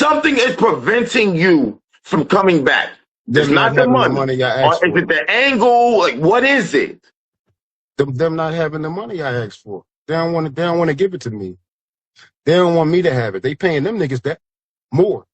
Something is preventing you from coming back. It's not the money. I asked or is for. it the angle? Like, what is it? Them not having the money I asked for. They don't want to give it to me. They don't want me to have it. They paying them niggas that more.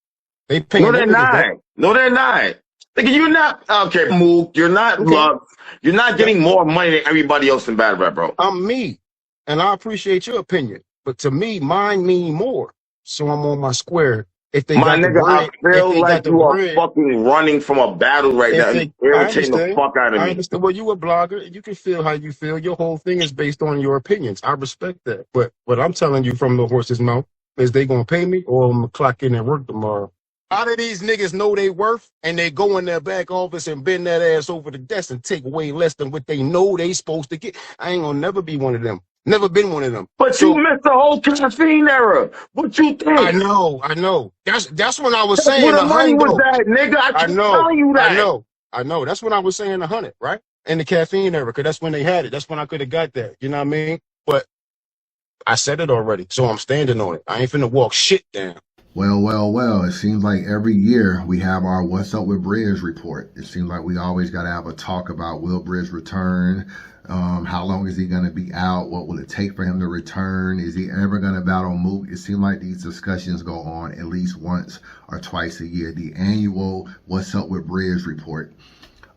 They paying No, they're them niggas not. that. No, they're not. Like, you're not okay, Mook. You're not loved. You're not getting more money than everybody else in battle rap, bro. I'm me, and I appreciate your opinion, but to me, mine mean more. So I'm on my square. If they My got the nigga, bread, I feel like you are bread, fucking running from a battle right now and irritating the fuck out of me. I understand. Well, you a blogger. You can feel how you feel. Your whole thing is based on your opinions. I respect that. But what I'm telling you from the horse's mouth is they gonna pay me or I'm gonna clock in and work tomorrow. How do these niggas know they worth and they go in their back office and bend that ass over the desk and take way less than what they know they supposed to get? I ain't gonna never be one of them. Never been one of them. But you missed the whole caffeine era. What you think? I know. That's when I was saying where the money was at, nigga. I keep telling you that. I know. That's when I was saying 100, right? In the caffeine era, because that's when they had it. That's when I could have got that. You know what I mean? But I said it already, so I'm standing on it. I ain't finna walk shit down. Well, it seems like every year we have our What's Up with Brizz report. It seems like we always got to have a talk about will Brizz return? How long is he going to be out? What will it take for him to return? Is he ever going to battle Mook? It seems like these discussions go on at least once or twice a year. The annual What's Up with Brizz report.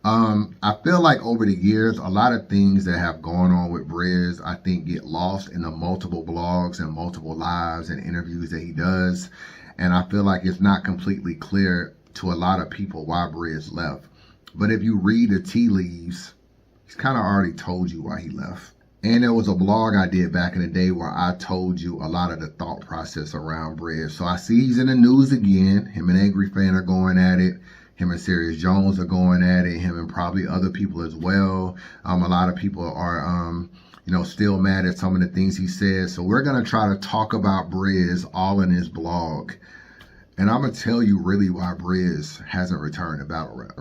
I feel like over the years, a lot of things that have gone on with Brizz, I think get lost in the multiple blogs and multiple lives and interviews that he does. And I feel like it's not completely clear to a lot of people why Brizz left. But if you read the tea leaves, he's kind of already told you why he left. And there was a blog I did back in the day where I told you a lot of the thought process around Brizz. So I see he's in the news again. Him and Angry Fan are going at it. Him and Serious Jones are going at it. Him and probably other people as well. A lot of people are, still mad at some of the things he says. So we're going to try to talk about Brizz all in his blog. And I'm going to tell you really why Brizz hasn't returned to battle rap.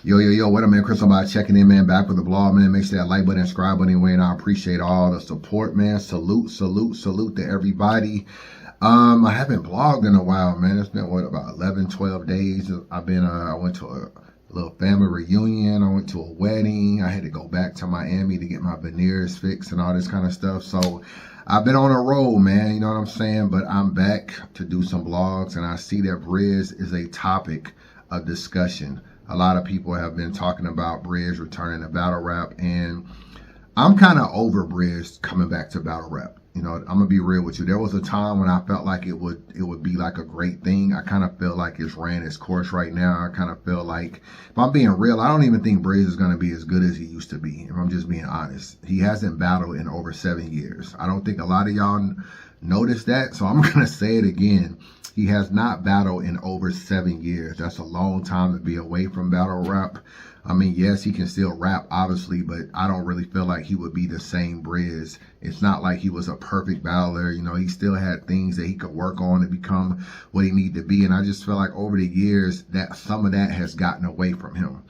Yo, what up, man? Chris, I'm checking in, man. Back with the blog, man. Make sure that like button and subscribe button anyway, and I appreciate all the support, man. Salute to everybody. I haven't blogged in a while, man. It's been, about 11, 12 days. I went to a little family reunion. I went to a wedding. I had to go back to Miami to get my veneers fixed and all this kind of stuff. So I've been on a roll, man. You know what I'm saying? But I'm back to do some blogs, and I see that Brizz is a topic of discussion. A lot of people have been talking about Brizz returning to battle rap, and I'm kind of over Brizz coming back to battle rap. You know, I'm gonna be real with you. There was a time when I felt like it would be like a great thing. I kind of feel like it's ran its course right now. I kind of feel like, if I'm being real, I don't even think Brizz is gonna be as good as he used to be. If I'm just being honest, he hasn't battled in over 7 years. I don't think a lot of y'all noticed that, so I'm gonna say it again. He has not battled in over 7 years. That's a long time to be away from battle rap. I mean, yes, he can still rap, obviously, but I don't really feel like he would be the same Brizz. It's not like he was a perfect battler. You know, he still had things that he could work on to become what he needed to be. And I just feel like over the years that some of that has gotten away from him.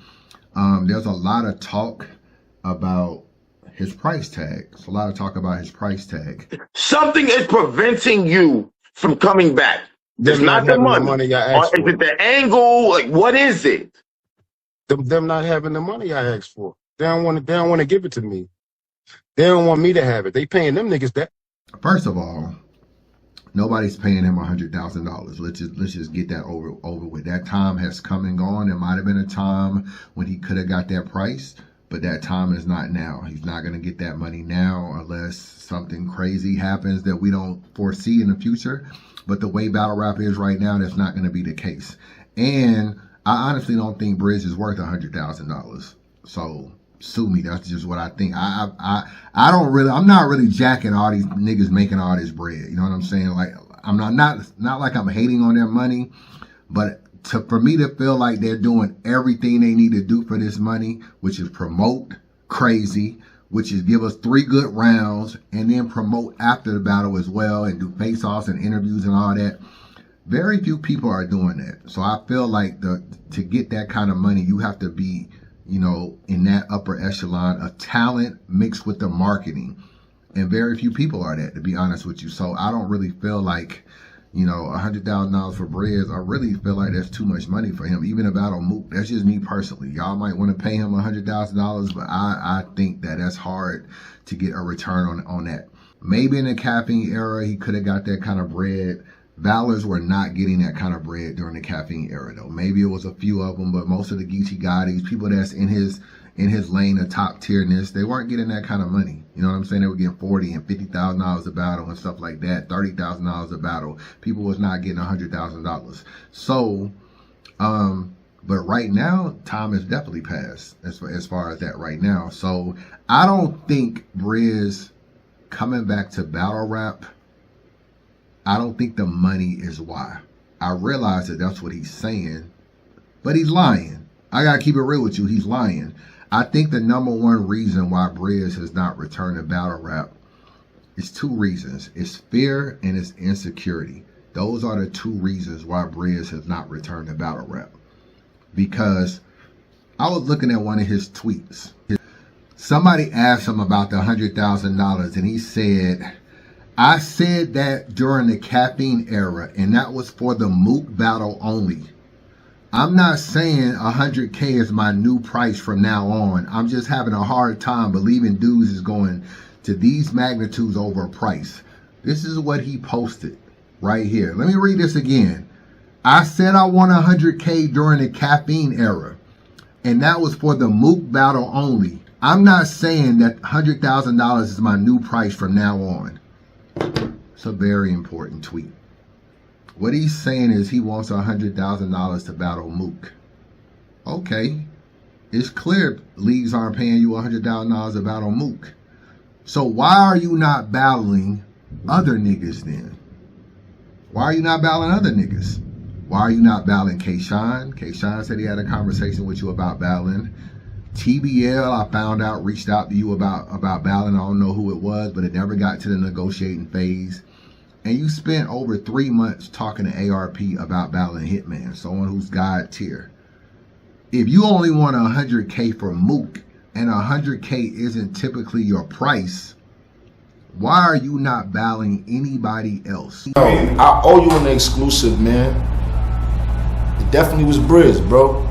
There's a lot of talk about his price tag. It's a lot of talk about his price tag. Something is preventing you from coming back. It's not the money. I asked or is for. it the angle? Like, what is it? Them not having the money I asked for. They don't want to give it to me. They don't want me to have it. They paying them niggas that. First of all, nobody's paying him $100,000. Let's just get that over with. That time has come and gone. There might have been a time when he could have got that price, but that time is not now. He's not going to get that money now unless something crazy happens that we don't foresee in the future. But the way battle rap is right now, that's not going to be the case. And I honestly don't think Brizz is worth $100,000. So sue me. That's just what I think. I'm not really jacking all these niggas making all this bread. You know what I'm saying? Like, I'm not like I'm hating on their money, but for me to feel like they're doing everything they need to do for this money, which is promote crazy, which is give us 3 good rounds and then promote after the battle as well and do face-offs and interviews and all that. Very few people are doing that. So I feel like to get that kind of money, you have to be, you know, in that upper echelon of talent mixed with the marketing. And very few people are that, to be honest with you. So I don't really feel like, you know, $100,000 for Brizz. I really feel like that's too much money for him. Even a battle Mook, that's just me personally. Y'all might want to pay him $100,000, but I think that that's hard to get a return on that. Maybe in the caffeine era, he could have got that kind of bread. Valors were not getting that kind of bread during the caffeine era, though. Maybe it was a few of them, but most of the Geechee Gottis, people that's in his lane of top tierness, they weren't getting that kind of money. You know what I'm saying? They were getting $40,000 and $50,000 a battle and stuff like that, $30,000 a battle. People was not getting $100,000. So, but right now, time has definitely passed as far as that right now. So I don't think Brizz coming back to battle rap, I don't think the money is why. I realize that that's what he's saying, but he's lying. I gotta keep it real with you. He's lying. I think the number one reason why Brizz has not returned to battle rap is 2 reasons. It's fear and it's insecurity. Those are the 2 reasons why Brizz has not returned to battle rap. Because I was looking at one of his tweets. Somebody asked him about the $100,000 and he said, I said that during the caffeine era and that was for the Mook battle only. I'm not saying 100K is my new price from now on. I'm just having a hard time believing dudes is going to these magnitudes over a price. This is what he posted right here. Let me read this again. I said I want 100K during the caffeine era, and that was for the Mook battle only. I'm not saying that $100,000 is my new price from now on. It's a very important tweet. What he's saying is he wants $100,000 to battle Mook. Okay. It's clear leagues aren't paying you $100,000 to battle Mook. So why are you not battling other niggas then? Why are you not battling other niggas? Why are you not battling K-Shine? K-Shine said he had a conversation with you about battling. TBL, I found out, reached out to you about battling. I don't know who it was, but it never got to the negotiating phase. And you spent over 3 months talking to ARP about battling Hitman, someone who's God tier. If you only want 100K for Mook and 100K isn't typically your price, why are you not battling anybody else? Yo, I owe you an exclusive, man. It definitely was Brizz, bro.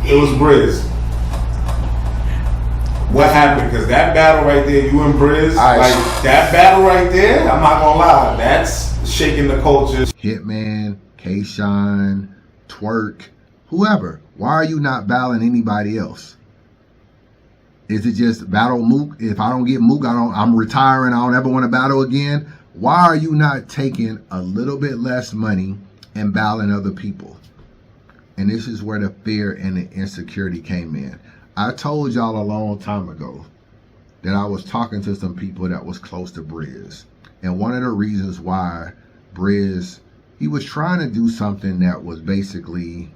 It was Brizz. What happened? Because that battle right there, you and Brizz, like that battle right there, I'm not gonna lie, that's shaking the culture. Hitman, K-Shine, Twerk, whoever. Why are you not battling anybody else? Is it just battle Mook? If I don't get Mook, I'm retiring, I don't ever want to battle again. Why are you not taking a little bit less money and battling other people? And this is where the fear and the insecurity came in. I told y'all a long time ago that I was talking to some people that was close to Brizz. And one of the reasons why Brizz, he was trying to do something that was basically,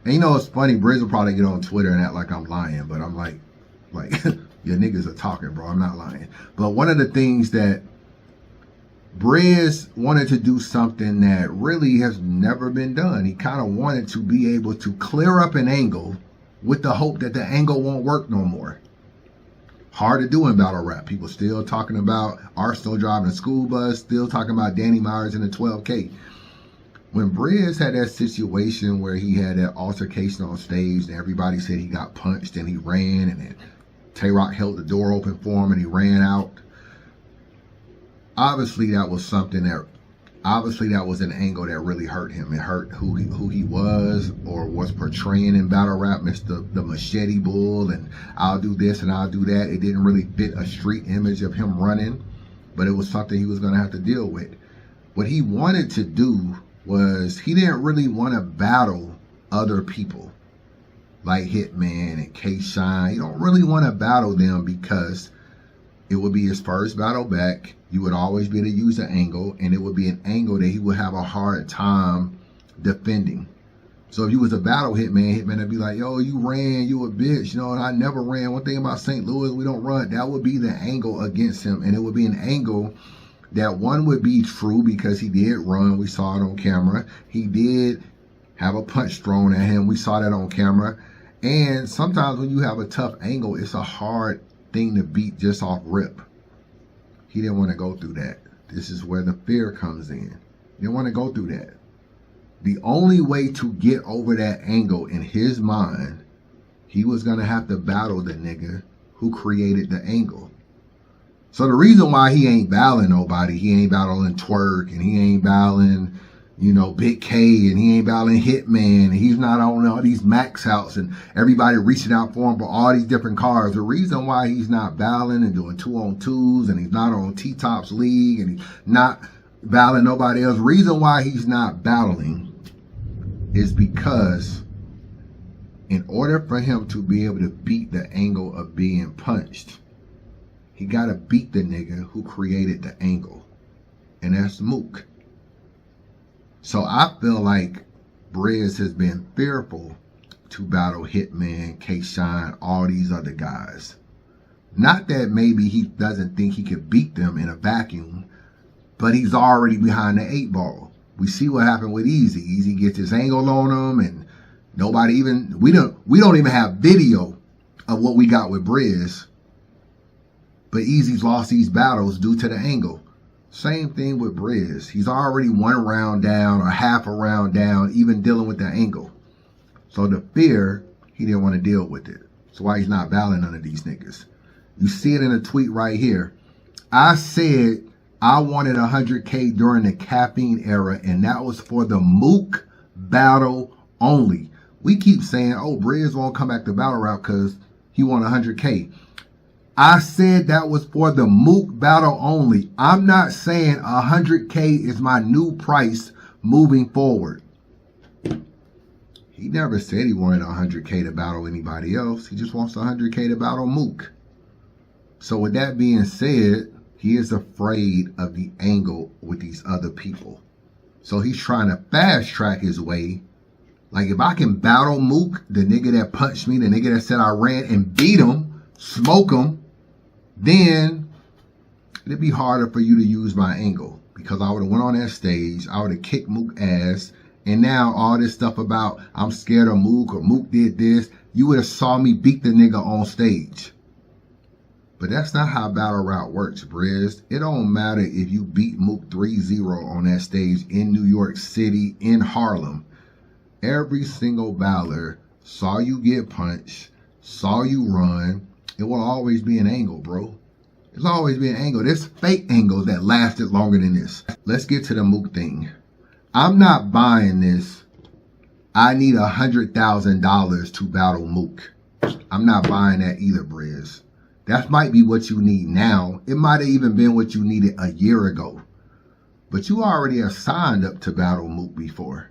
and you know, it's funny, Brizz will probably get on Twitter and act like I'm lying, but I'm like your niggas are talking, bro. I'm not lying. But one of the things that Brizz wanted to do something that really has never been done. He kind of wanted to be able to clear up an angle with the hope that the angle won't work no more. Hard to do in battle rap. People still talking about Arsenal driving a school bus, still talking about Danny Myers in the 12K. When Brizz had that situation where he had that altercation on stage and everybody said he got punched and he ran and then Tay-Rock held the door open for him and he ran out. Obviously that was something that, that was an angle that really hurt him. It hurt who he was or was portraying in battle rap, Mr. the Machete Bull, and I'll do this and I'll do that. It didn't really fit a street image of him running, but it was something he was going to have to deal with. What he wanted to do was he didn't really want to battle other people like Hitman and K-Shine. He don't really want to battle them because it would be his first battle back. You would always be able to use an angle, and it would be an angle that he would have a hard time defending. So if you was a battle hitman would be like, yo, you ran, you a bitch. You know, and I never ran. One thing about St. Louis, we don't run. That would be the angle against him. And it would be an angle that one would be true because he did run. We saw it on camera. He did have a punch thrown at him. We saw that on camera. And sometimes when you have a tough angle, it's a hard thing to beat just off rip. He didn't want to go through that. This is where the fear comes in. He didn't want to go through that. The only way to get over that angle in his mind, he was going to have to battle the nigga who created the angle. So the reason why he ain't battling nobody, he ain't battling Twerk, and he ain't battling, you know, Big K, and he ain't battling Hitman, and he's not on all these max outs and everybody reaching out for him for all these different cars. The reason why he's not battling and doing 2-on-2s, and he's not on T-Tops League, and he's not battling nobody else, reason why he's not battling is because in order for him to be able to beat the angle of being punched, he got to beat the nigga who created the angle, and that's Mook. So I feel like Brizz has been fearful to battle Hitman, K-Shine, all these other guys. Not that maybe he doesn't think he could beat them in a vacuum, but he's already behind the 8 ball. We see what happened with Easy. Easy gets his angle on him, and nobody even, we don't even have video of what we got with Brizz. But Easy's lost these battles due to the angle. Same thing with Brizz. He's already 1 round down or half a round down, even dealing with the angle. So the fear, he didn't want to deal with it. That's why he's not battling none of these niggas. You see it in a tweet right here. I said I wanted 100K during the caffeine era, and that was for the Mook battle only. We keep saying, oh, Brizz won't come back to battle rap because he won 100K. I said that was for the Mook battle only. I'm not saying 100K is my new price moving forward. He never said he wanted 100K to battle anybody else. He just wants 100K to battle Mook. So with that being said, he is afraid of the angle with these other people. So he's trying to fast track his way. Like if I can battle Mook, the nigga that punched me, the nigga that said I ran, and beat him, smoke him, then it'd be harder for you to use my angle. Because I would have went on that stage, I would have kicked Mook ass, and now all this stuff about I'm scared of Mook or Mook did this, you would have saw me beat the nigga on stage. But that's not how battle rap works, Brizz. It don't matter if you beat Mook 3-0 on that stage in New York City, in Harlem. Every single battler saw you get punched, saw you run. It will always be an angle, bro. It's always be an angle. There's fake angles that lasted longer than this. Let's get to the Mook thing. I'm not buying this. I need $100,000 to battle Mook. I'm not buying that either, Brizz. That might be what you need now. It might have even been what you needed a year ago. But you already have signed up to battle Mook before.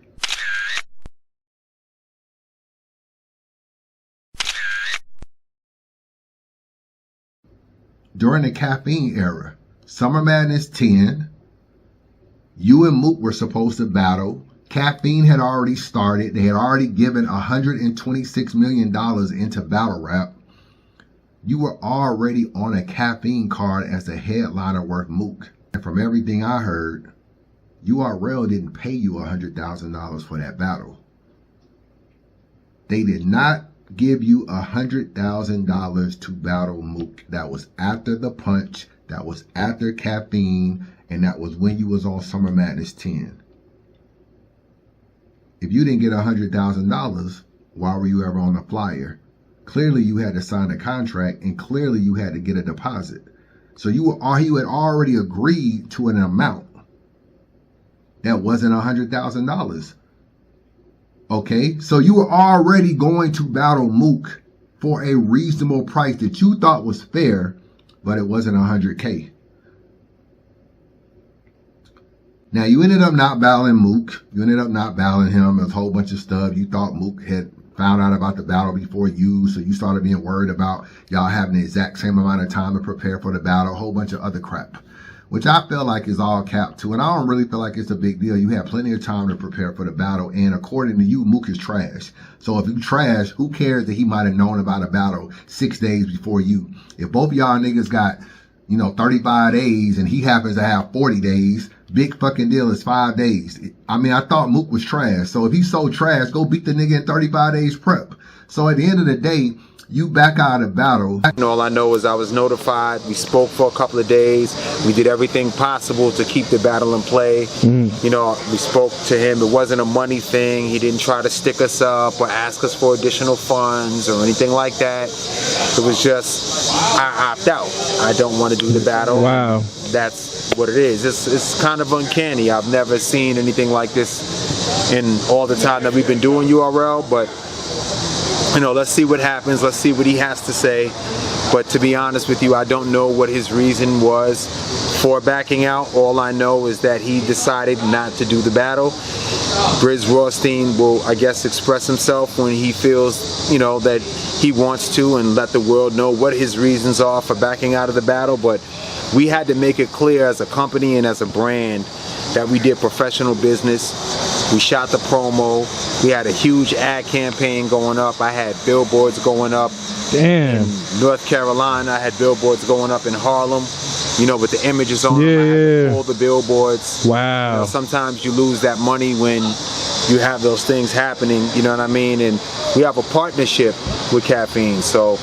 During the caffeine era, Summer Madness 10, you and Mook were supposed to battle. Caffeine had already started. They had already given $126 million into battle rap. You were already on a caffeine card as a headliner worth Mook. And from everything I heard, URL didn't pay you $100,000 for that battle. They did not give you $100,000 to battle Mook. That was after the punch, that was after caffeine, and that was when you was on Summer Madness 10. If you didn't get $100,000, why were you ever on the flyer? Clearly you had to sign a contract, and clearly you had to get a deposit. So you had already agreed to an amount that wasn't $100,000. Okay, so you were already going to battle Mook for a reasonable price that you thought was fair, but it wasn't 100K. Now you ended up not battling Mook. You ended up not battling him. There's a whole bunch of stuff. You thought Mook had found out about the battle before you, so you started being worried about y'all having the exact same amount of time to prepare for the battle, a whole bunch of other crap. which I feel like is all cap too. And I don't really feel like it's a big deal. You had plenty of time to prepare for the battle. And according to you, Mook is trash. So if you trash, who cares that he might have known about a battle 6 days before you? If both of y'all niggas got, 35 days and he happens to have 40 days, big fucking deal is 5 days. I mean, I thought Mook was trash. So if he's so trash, go beat the nigga in 35 days prep. So at the end of the day, you back out of battle. All I know is I was notified. We spoke for a couple of days. We did everything possible to keep the battle in play. We spoke to him. It wasn't a money thing. He didn't try to stick us up or ask us for additional funds or anything like that. It was just, I opt out. I don't want to do the battle. Wow. That's what it is. It's kind of uncanny. I've never seen anything like this in all the time that we've been doing URL, but let's see what happens. Let's see what he has to say. But to be honest with you, I don't know what his reason was for backing out. All I know is that he decided not to do the battle. Brizz Rawsteen will, I guess, express himself when he feels, that he wants to, and let the world know what his reasons are for backing out of the battle. But we had to make it clear as a company and as a brand that we did professional business. We shot the promo. We had a huge ad campaign going up. I had billboards going up. Damn. In North Carolina, I had billboards going up in Harlem, with the images on them. I had all the billboards. Wow. Sometimes you lose that money when you have those things happening, you know what I mean? And we have a partnership with caffeine. So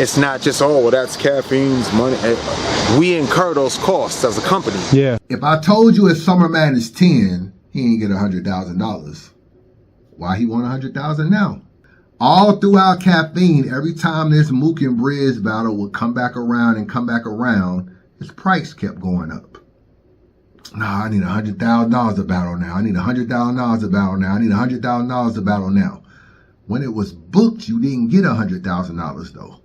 it's not just, oh, well, that's caffeine's money. We incur those costs as a company. Yeah. If I told you it's Summer Madness 10, he ain't get $100,000. Why he want $100,000 now? All throughout caffeine, every time this Mook and Brizz battle would come back around and come back around, his price kept going up. Nah, I need $100,000 a battle now. I need $100,000 a battle now. I need $100,000 a battle now. When it was booked, you didn't get $100,000 though.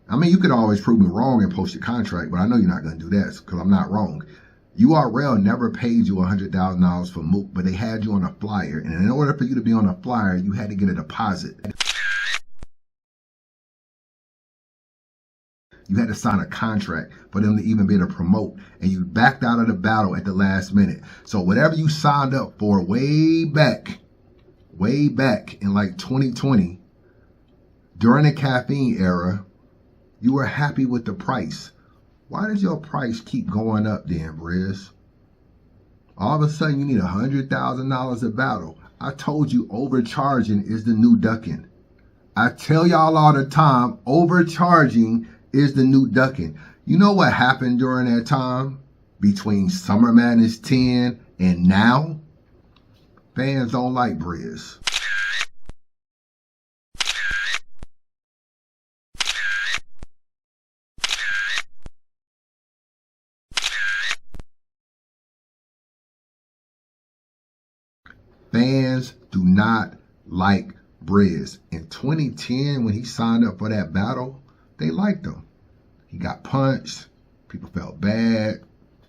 I mean, you could always prove me wrong and post your contract, but I know you're not going to do that because I'm not wrong. URL never paid you $100,000 for Mook, but they had you on a flyer. And in order for you to be on a flyer, you had to get a deposit. You had to sign a contract for them to even be able to promote. And you backed out of the battle at the last minute. So whatever you signed up for way back in like 2020, during the caffeine era, you were happy with the price. Why does your price keep going up then, Brizz? All of a sudden you need $100,000 a battle. I told you overcharging is the new ducking. I tell y'all all the time, overcharging is the new ducking. You know what happened during that time? Between Summer Madness 10 and now? Fans don't like Brizz. Fans do not like Brizz. In 2010, when he signed up for that battle, they liked him. He got punched. People felt bad.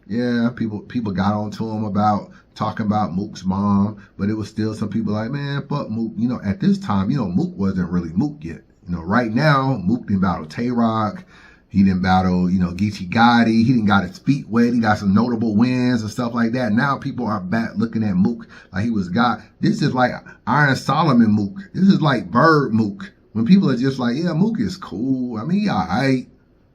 Yeah, people got onto him about talking about Mook's mom, but it was still some people like, man, fuck Mook. At this time, Mook wasn't really Mook yet. Right now, Mook didn't battle Tay-Rock. He didn't battle, Geechee Gotti. He didn't got his feet wet. He got some notable wins and stuff like that. Now people are back looking at Mook like he was God. This is like Iron Solomon Mook. This is like Bird Mook. When people are just like, yeah, Mook is cool. I mean, he all right.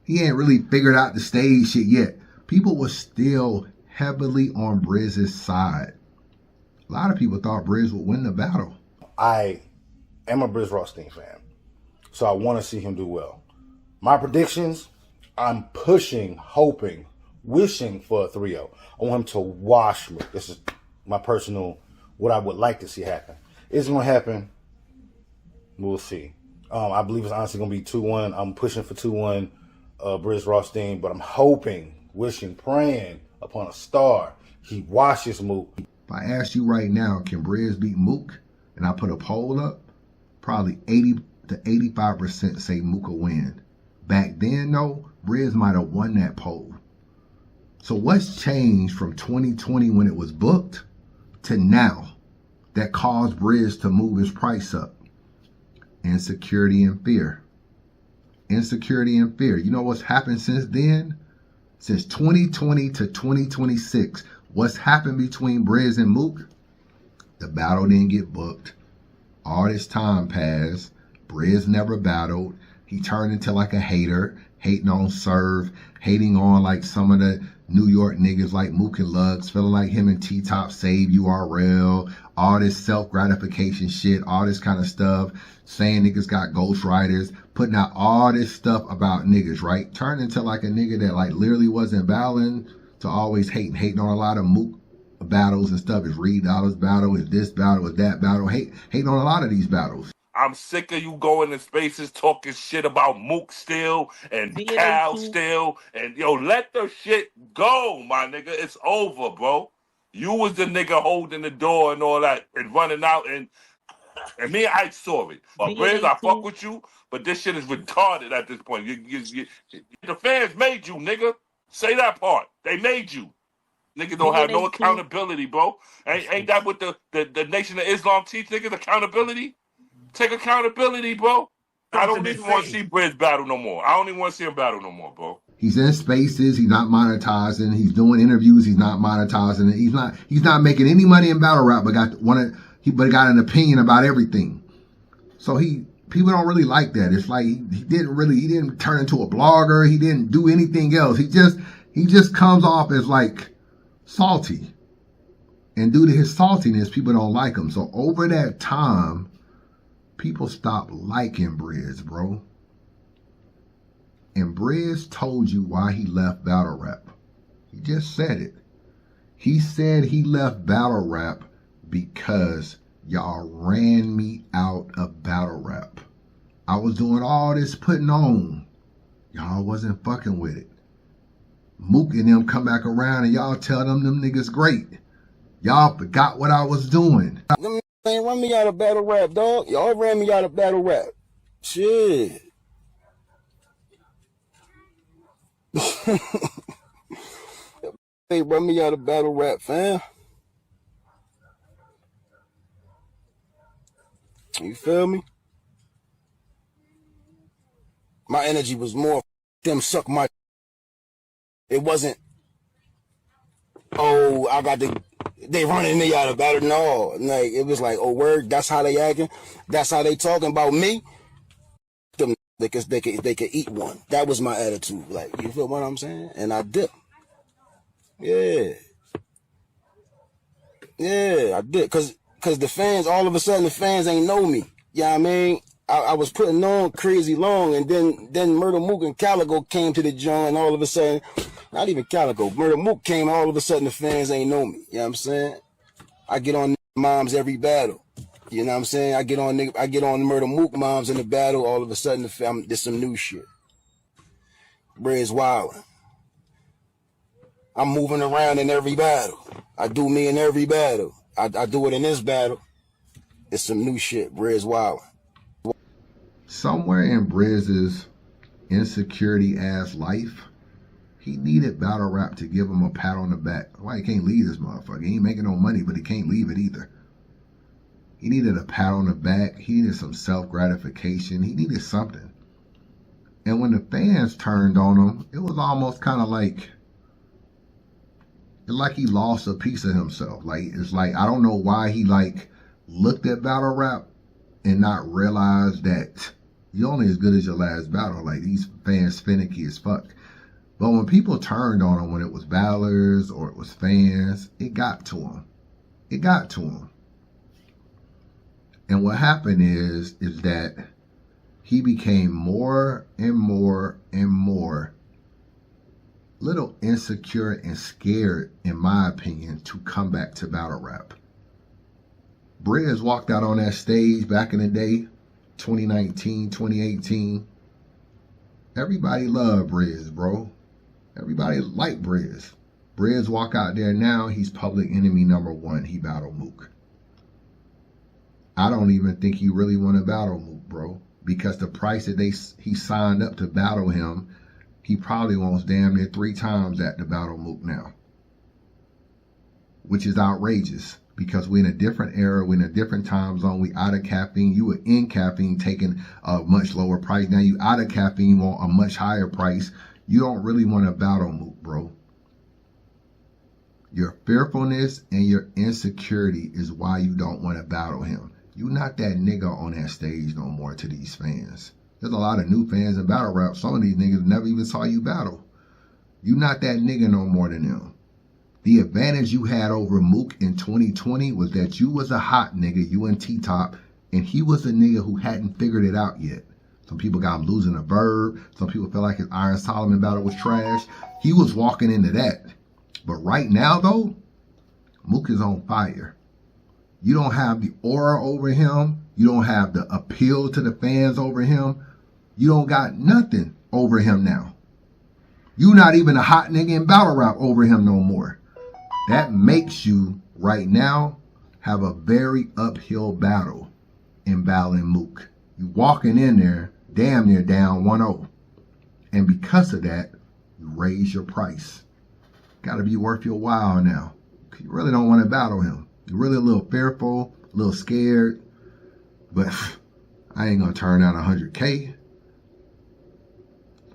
He ain't really figured out the stage shit yet. People were still heavily on Brizz's side. A lot of people thought Brizz would win the battle. I am a Brizz Rawsteen fan, so I want to see him do well. My predictions, I'm pushing, hoping, wishing for a 3-0. I want him to wash me. This is my personal, what I would like to see happen. Is it going to happen? We'll see. I believe it's honestly going to be 2-1. I'm pushing for 2-1 Brizz Rawsteen, but I'm hoping, wishing, praying upon a star he washes Mook. If I ask you right now, can Brizz beat Mook? And I put a poll up, probably 80 to 85% say Mook will win. Back then, though, Brizz might have won that poll. So what's changed from 2020 when it was booked to now that caused Brizz to move his price up? Insecurity and fear. Insecurity and fear. You know what's happened since then? Since 2020 to 2026, what's happened between Brizz and Mook? The battle didn't get booked. All this time passed. Brizz never battled. He turned into like a hater, hating on Serve, hating on like some of the New York niggas like Mook and Lux, feeling like him and T-Top saved URL, all this self-gratification shit, all this kind of stuff, saying niggas got ghostwriters, putting out all this stuff about niggas, right? Turned into like a nigga that like literally wasn't battling to always hating on a lot of Mook battles and stuff. Is Reed Dollars battle, is this battle, is that battle, hating on a lot of these battles. I'm sick of you going in spaces talking shit about Mook still and Cal still. And yo, let the shit go, my nigga. It's over, bro. You was the nigga holding the door and all that and running out and me and Ike saw it. Brizz, I fuck with you, but this shit is retarded at this point. The fans made you, nigga. Say that part. They made you. Niggas don't have no accountability, bro. Ain't that what the Nation of Islam teach niggas? Accountability? Take accountability, bro. I don't even want to see Brizz battle no more. I don't even want to see him battle no more, bro. He's in spaces. He's not monetizing. He's doing interviews. He's not monetizing. He's not making any money in battle rap. But got an opinion about everything. So people don't really like that. It's like he didn't turn into a blogger. He didn't do anything else. He just comes off as like salty, and due to his saltiness, people don't like him. So over that time, people stopped liking Brizz, bro. And Brizz told you why he left battle rap. He just said it. He said he left battle rap because y'all ran me out of battle rap. I was doing all this putting on. Y'all wasn't fucking with it. Mook and them come back around and y'all tell them niggas great. Y'all forgot what I was doing. Them ain't run me out of battle rap, dog. Y'all ran me out of battle rap. Shit. They run me out of battle rap, fam. You feel me? My energy was more them suck my. It wasn't, oh, they running me out of battle. No, like it was like, oh, word, that's how they acting. That's how they talking about me. Them they could eat one. That was my attitude. Like, you feel what I'm saying? And I did. Yeah, I did. Cause the fans, all of a sudden, the fans ain't know me. You know what I mean? I was putting on crazy long, and then Murder Mook and Calico came to the joint, and all of a sudden, not even Calico, Murder Mook came, all of a sudden the fans ain't know me. You know what I'm saying? I get on moms every battle. You know what I'm saying? I get on Murder Mook moms in the battle, all of a sudden there's some new shit. Brizz wildin'. I'm moving around in every battle. I do me in every battle. I do it in this battle. It's some new shit. Brizz wildin'. Somewhere in Brizz's insecurity ass life, he needed battle rap to give him a pat on the back. Why he can't leave this motherfucker? He ain't making no money, but he can't leave it either. He needed a pat on the back. He needed some self-gratification. He needed something. And when the fans turned on him, it was almost kind of like he lost a piece of himself. Like, it's like, I don't know why he like looked at battle rap and not realized that you're only as good as your last battle. Like, these fans finicky as fuck. But when people turned on him, when it was battlers or it was fans, it got to him. It got to him. And what happened is that he became more and more and more little insecure and scared, in my opinion, to come back to battle rap. Brizz walked out on that stage back in the day, 2019, 2018. Everybody loved Brizz, bro. Everybody liked Brizz. Brizz walk out there now, he's public enemy number one. He battled Mook. I don't even think he really want to battle Mook, bro. Because the price that he signed up to battle him, he probably wants damn near 3 times that to battle Mook now. Which is outrageous. Because we're in a different era, we're in a different time zone, we out of caffeine. You were in caffeine taking a much lower price. Now you out of caffeine, you want a much higher price. You don't really want to battle Mook, bro. Your fearfulness and your insecurity is why you don't want to battle him. You not that nigga on that stage no more to these fans. There's a lot of new fans in battle rap. Some of these niggas never even saw you battle. You not that nigga no more than them. The advantage you had over Mook in 2020 was that you was a hot nigga, you and T-Top, and he was a nigga who hadn't figured it out yet. Some people got him losing a verb. Some people feel like his Iron Solomon battle was trash. He was walking into that. But right now, though, Mook is on fire. You don't have the aura over him. You don't have the appeal to the fans over him. You don't got nothing over him now. You not even a hot nigga in battle rap over him no more. That makes you, right now, have a very uphill battle in battling Mook. You walking in there damn near down 1-0. And because of that, you raise your price. Got to be worth your while now. You really don't want to battle him. You're really a little fearful, a little scared. But I ain't going to turn down 100K.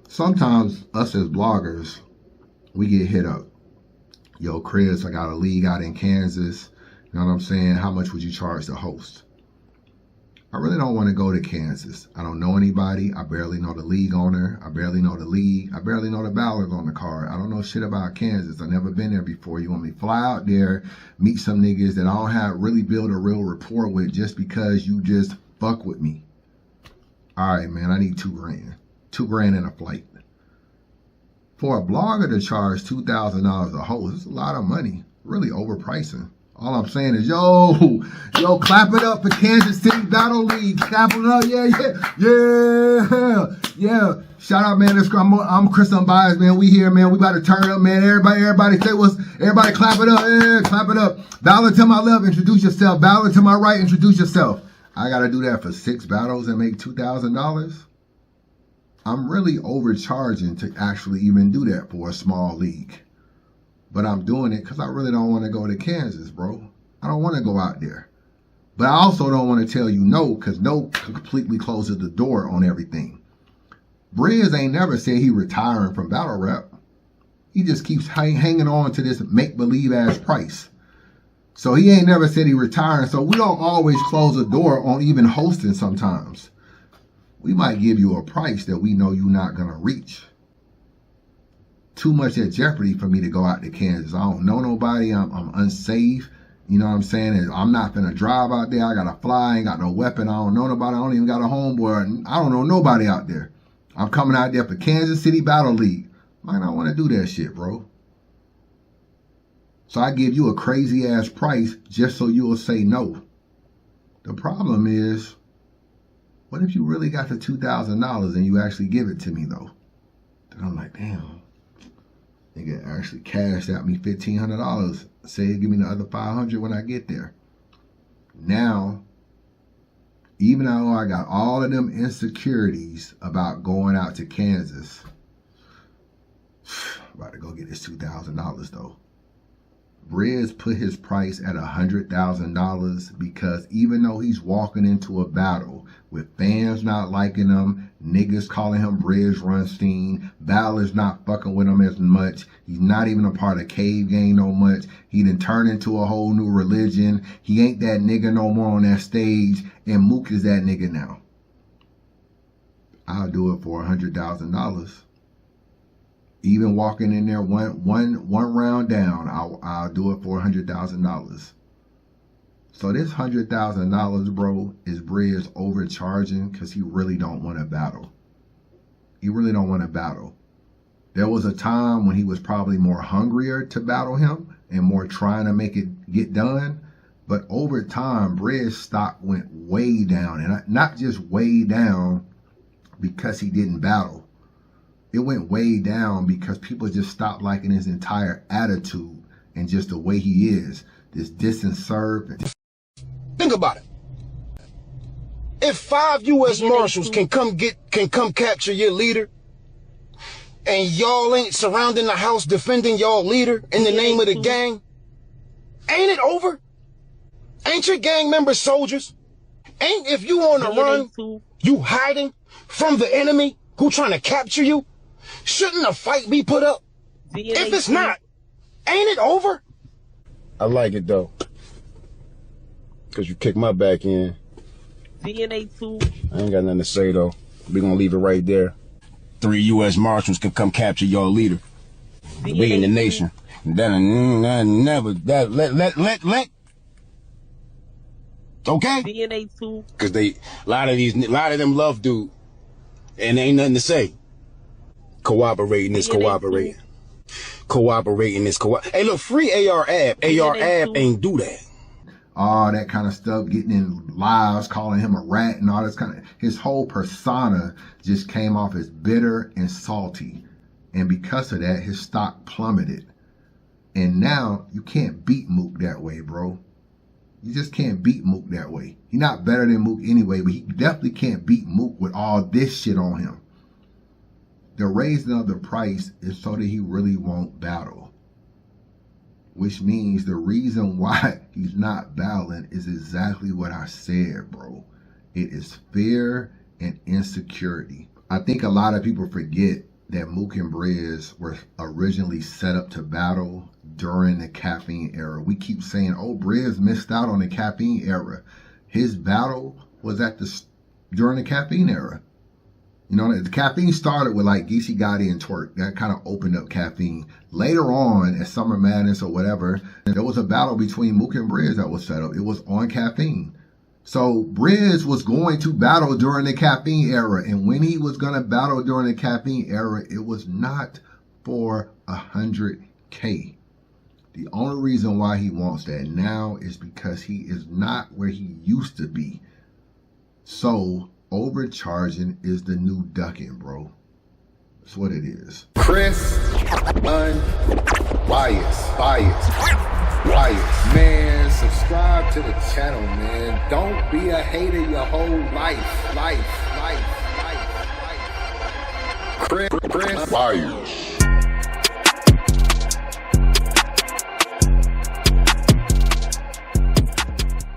Sometimes us as bloggers, we get hit up. Yo, Chris, I got a league out in Kansas. You know what I'm saying? How much would you charge the host? I really don't want to go to Kansas. I don't know anybody. I barely know the league owner. I barely know the league. I barely know the ballers on the card. I don't know shit about Kansas. I've never been there before. You want me to fly out there, meet some niggas that I don't have really build a real rapport with just because you just fuck with me. All right, man, I need $2 grand. $2 grand in a flight. For a blogger to charge $2,000 a host, it's a lot of money. Really overpricing. All I'm saying is, yo, clap it up for Kansas City Battle League. Clap it up, yeah. Shout out, man. I'm Chris Unbiased, man. We here, man. We about to turn up, man. Everybody say everybody clap it up, yeah, clap it up. Ballard to my left, introduce yourself. Ballard to my right, introduce yourself. I got to do that for 6 battles and make $2,000. I'm really overcharging to actually even do that for a small league. But I'm doing it because I really don't want to go to Kansas, bro. I don't want to go out there. But I also don't want to tell you no, because no completely closes the door on everything. Brizz ain't never said he retiring from battle rap. He just keeps hanging on to this make-believe ass price. So he ain't never said he retiring. So we don't always close the door on even hosting sometimes. We might give you a price that we know you're not going to reach. Too much at jeopardy for me to go out to Kansas. I don't know nobody. I'm unsafe. You know what I'm saying? I'm not going to drive out there. I got to fly. I ain't got no weapon. I don't know nobody. I don't even got a homeboy. I don't know nobody out there. I'm coming out there for Kansas City Battle League. Might not want to do that shit, bro. So I give you a crazy ass price just so you'll say no. The problem is, what if you really got the $2,000 and you actually give it to me though? Then I'm like, damn. Nigga actually cashed out me $1,500. Say he'll give me the other $500 when I get there. Now, even though I got all of them insecurities about going out to Kansas, I'm about to go get this $2,000 though. Brizz put his price at $100,000 because even though he's walking into a battle with fans not liking him, niggas calling him Brizz Rawsteen, ballers not fucking with him as much, he's not even a part of Cave Gang no much, he done turned into a whole new religion, he ain't that nigga no more on that stage, and Mook is that nigga now. I'll do it for $100,000. Even walking in there one round down, I'll do it for $100,000. So this $100,000, bro, is Brizz overcharging because he really don't want to battle. He really don't want to battle. There was a time when he was probably more hungrier to battle him and more trying to make it get done. But over time, Brizz stock went way down, and not just way down because he didn't battle. It went way down because people just stopped liking his entire attitude and just the way he is. This diss and serve. Think about it. If 5 U.S. Marshals can come capture your leader, and y'all ain't surrounding the house defending y'all leader in the name of the gang, ain't it over? Ain't your gang members soldiers? Ain't if you on the run, you hiding from the enemy who trying to capture you? Shouldn't a fight be put up? If it's not, ain't it over? I like it though. Cause you kicked my back in. DNA2. I ain't got nothing to say though. We gonna leave it right there. 3 U.S. Marshals can come capture your leader. We in the nation. Let. Okay? DNA2. Cause a lot of them love dude. And ain't nothing to say. Cooperating is cooperating. Cooperating is Hey, look, free AR Ab. AR Ab ain't do that. All that kind of stuff, getting in lives, calling him a rat and all this kind of, his whole persona just came off as bitter and salty. And because of that, his stock plummeted. And now you can't beat Mook that way, bro. You just can't beat Mook that way. He's not better than Mook anyway, but he definitely can't beat Mook with all this shit on him. The raising of the price is so that he really won't battle. Which means the reason why he's not battling is exactly what I said, bro. It is fear and insecurity. I think a lot of people forget that Mook and Brizz were originally set up to battle during the caffeine era. We keep saying, oh, Brizz missed out on the caffeine era. His battle was during the caffeine era. You know, the caffeine started with like Geechee Gotti and Twerk. That kind of opened up caffeine. Later on, at Summer Madness or whatever, there was a battle between Mook and Brizz that was set up. It was on caffeine. So Brizz was going to battle during the caffeine era. And when he was going to battle during the caffeine era, it was not for 100K. The only reason why he wants that now is because he is not where he used to be. So overcharging is the new ducking, bro. That's what it is. Chris, bias. Man, subscribe to the channel, man. Don't be a hater your whole life. Chris, bias.